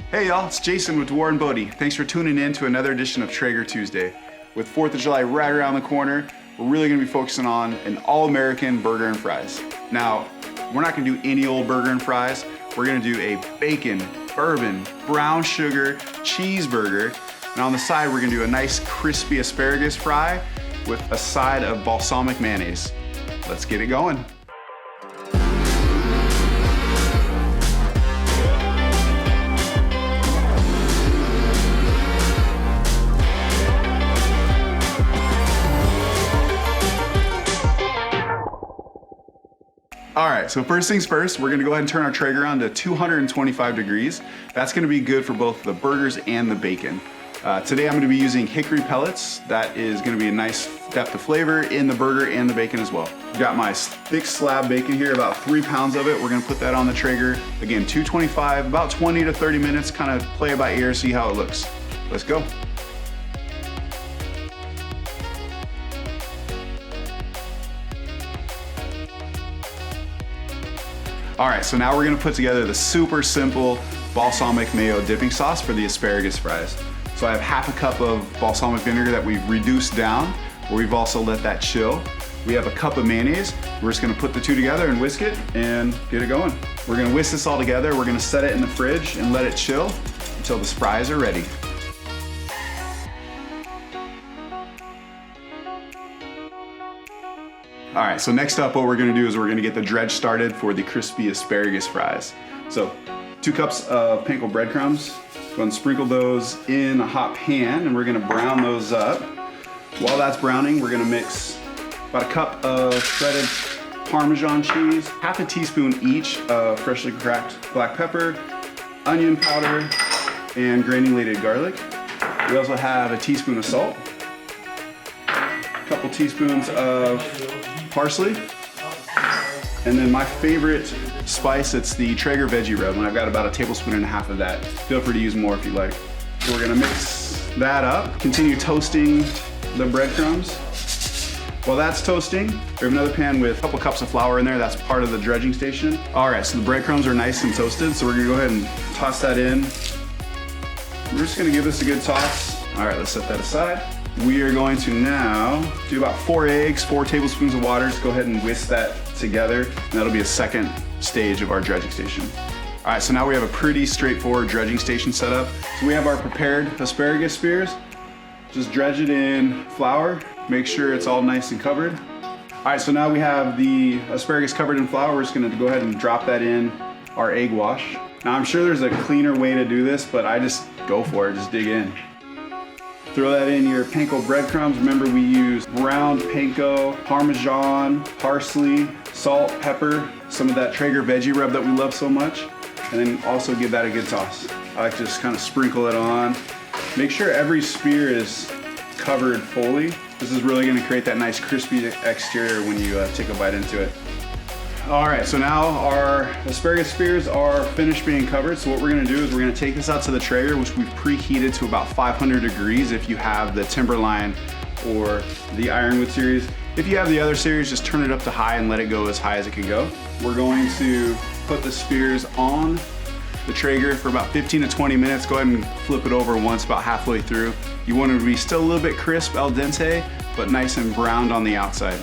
Hey y'all, it's Jason with Warren Bodie. Thanks for tuning in to another edition of Traeger Tuesday. With 4th of July right around the corner, we're really gonna be focusing on an all-American burger and fries. Now, we're not gonna do any old burger and fries. We're gonna do a bacon, bourbon, brown sugar cheeseburger. And on the side, we're gonna do a nice crispy asparagus fry with a side of balsamic mayonnaise. Let's get it going. All right, so first things first, we're gonna go ahead and turn our Traeger on to 225 degrees. That's gonna be good for both the burgers and the bacon. Today I'm gonna be using hickory pellets. That is gonna be a nice depth of flavor in the burger and the bacon as well. Got my thick slab bacon here, about 3 pounds of it. We're gonna put that on the Traeger. Again, 225, about 20 to 30 minutes, kind of play it by ear, see how it looks. Let's go. All right, so now we're gonna put together the super simple balsamic mayo dipping sauce for the asparagus fries. So I have half a cup of balsamic vinegar that we've reduced down, where we've also let that chill. We have a cup of mayonnaise. We're just gonna put the two together and whisk it and get it going. We're gonna whisk this all together. We're gonna set it in the fridge and let it chill until the fries are ready. All right, so next up what we're gonna do is we're gonna get the dredge started for the crispy asparagus fries. So 2 cups of panko breadcrumbs. Go and sprinkle those in a hot pan and we're gonna brown those up. While that's browning, we're gonna mix about a cup of shredded Parmesan cheese, half a teaspoon each of freshly cracked black pepper, onion powder, and granulated garlic. We also have a teaspoon of salt, a couple teaspoons of parsley, and then my favorite spice, it's the Traeger veggie rub, and I've got about 1.5 tablespoons of that. Feel free to use more if you like. So we're gonna mix that up, continue toasting the breadcrumbs. While that's toasting, we have another pan with a couple cups of flour in there. That's part of the dredging station. All right, so the breadcrumbs are nice and toasted, so we're gonna go ahead and toss that in. We're just gonna give this a good toss. All right, let's set that aside. We are going to now do about 4 eggs, 4 tablespoons of water. Just go ahead and whisk that together, and that'll be a second stage of our dredging station. All right, so now we have a pretty straightforward dredging station set up. So we have our prepared asparagus spears. Just dredge it in flour. Make sure it's all nice and covered. All right, so now we have the asparagus covered in flour. We're just gonna go ahead and drop that in our egg wash. Now I'm sure there's a cleaner way to do this, but I just go for it, just dig in. Throw that in your panko breadcrumbs. Remember, we use ground panko, Parmesan, parsley, salt, pepper, some of that Traeger veggie rub that we love so much, and then also give that a good toss. I like to just kind of sprinkle it on. Make sure every spear is covered fully. This is really gonna create that nice crispy exterior when you take a bite into it. All right, so now our asparagus spears are finished being covered. So what we're gonna do is we're gonna take this out to the Traeger, which we've preheated to about 500 degrees if you have the Timberline or the Ironwood series. If you have the other series, just turn it up to high and let it go as high as it can go. We're going to put the spears on the Traeger for about 15 to 20 minutes. Go ahead and flip it over once about halfway through. You want it to be still a little bit crisp, al dente, but nice and browned on the outside.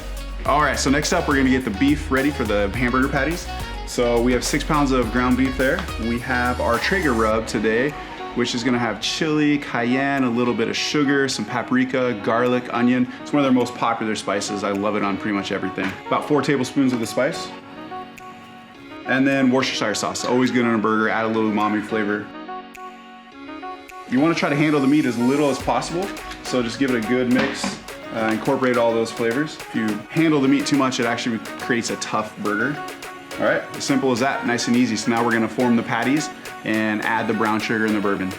All right, so next up we're gonna get the beef ready for the hamburger patties. So we have 6 pounds of ground beef there. We have our Traeger rub today, which is gonna have chili, cayenne, a little bit of sugar, some paprika, garlic, onion. It's one of their most popular spices. I love it on pretty much everything. About 4 tablespoons of the spice. And then Worcestershire sauce, always good on a burger, add a little umami flavor. You wanna try to handle the meat as little as possible, so just give it a good mix. Incorporate all those flavors. If you handle the meat too much, it actually creates a tough burger. All right, as simple as that, nice and easy. So now we're gonna form the patties and add the brown sugar and the bourbon.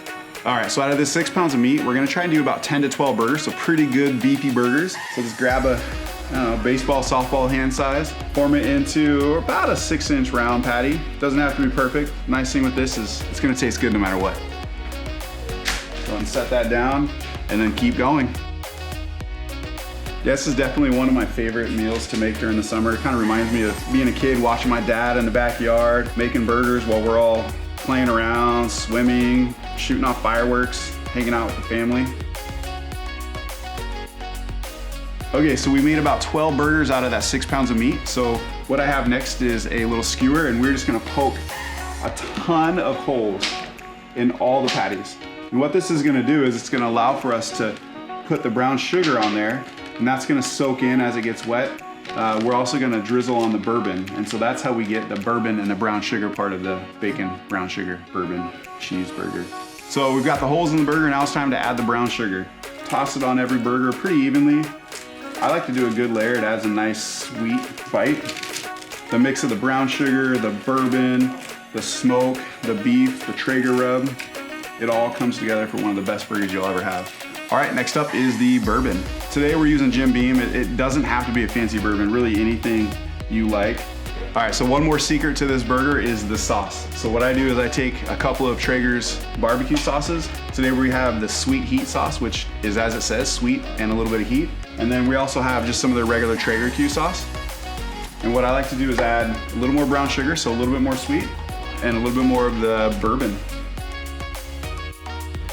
All right, so out of this 6 pounds of meat, we're gonna try and do about 10 to 12 burgers, so pretty good beefy burgers. So just grab a baseball, softball hand size, form it into about a 6-inch round patty. Doesn't have to be perfect. Nice thing with this is it's gonna taste good no matter what. Go ahead and set that down and then keep going. This is definitely one of my favorite meals to make during the summer. It kind of reminds me of being a kid watching my dad in the backyard, making burgers while we're all playing around, swimming, shooting off fireworks, hanging out with the family. Okay, so we made about 12 burgers out of that 6 pounds of meat. So what I have next is a little skewer, and we're just gonna poke a ton of holes in all the patties. And what this is gonna do is it's gonna allow for us to put the brown sugar on there, and that's gonna soak in as it gets wet. We're also gonna drizzle on the bourbon, and so that's how we get the bourbon and the brown sugar part of the bacon, brown sugar, bourbon cheeseburger. So we've got the holes in the burger, now it's time to add the brown sugar. Toss it on every burger pretty evenly. I like to do a good layer, it adds a nice sweet bite. The mix of the brown sugar, the bourbon, the smoke, the beef, the Traeger rub, it all comes together for one of the best burgers you'll ever have. All right, next up is the bourbon. Today we're using Jim Beam. It doesn't have to be a fancy bourbon, really anything you like. All right, so one more secret to this burger is the sauce. So what I do is I take a couple of Traeger's barbecue sauces. Today we have the sweet heat sauce, which is, as it says, sweet and a little bit of heat. And then we also have just some of the regular Traeger Q sauce. And what I like to do is add a little more brown sugar, so a little bit more sweet, and a little bit more of the bourbon.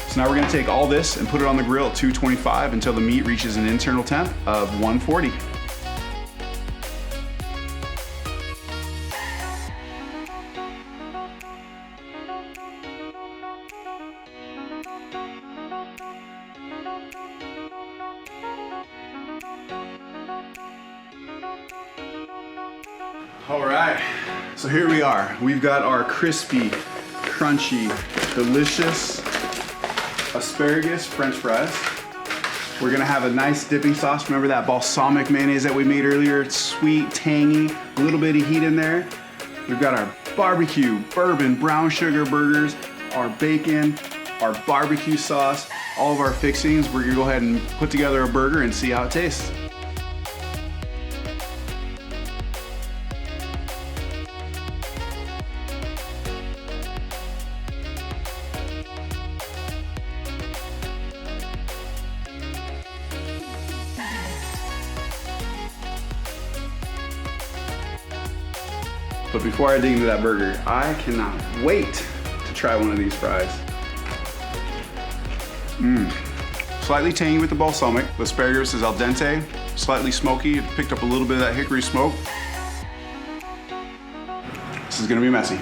So now we're gonna take all this and put it on the grill at 225 until the meat reaches an internal temp of 140. All right, so here we are. We've got our crispy, crunchy, delicious asparagus French fries. We're gonna have a nice dipping sauce. Remember that balsamic mayonnaise that we made earlier? It's sweet, tangy, a little bit of heat in there. We've got our barbecue, bourbon, brown sugar burgers, our bacon, our barbecue sauce, all of our fixings. We're gonna go ahead and put together a burger and see how it tastes. But before I dig into that burger, I cannot wait to try one of these fries. Slightly tangy with the balsamic. The asparagus is al dente, slightly smoky. It picked up a little bit of that hickory smoke. This is gonna be messy.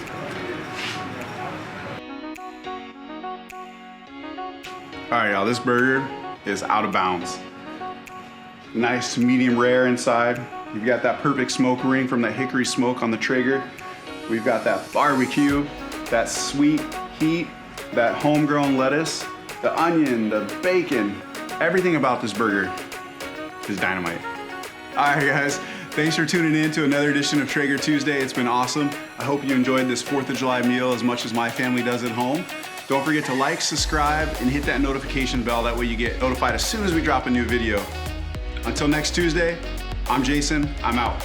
All right, y'all, this burger is out of bounds. Nice medium rare inside. You've got that perfect smoke ring from that hickory smoke on the Traeger. We've got that barbecue, that sweet heat, that homegrown lettuce, the onion, the bacon. Everything about this burger is dynamite. All right, guys, thanks for tuning in to another edition of Traeger Tuesday. It's been awesome. I hope you enjoyed this 4th of July meal as much as my family does at home. Don't forget to like, subscribe, and hit that notification bell. That way you get notified as soon as we drop a new video. Until next Tuesday, I'm Jason, I'm out.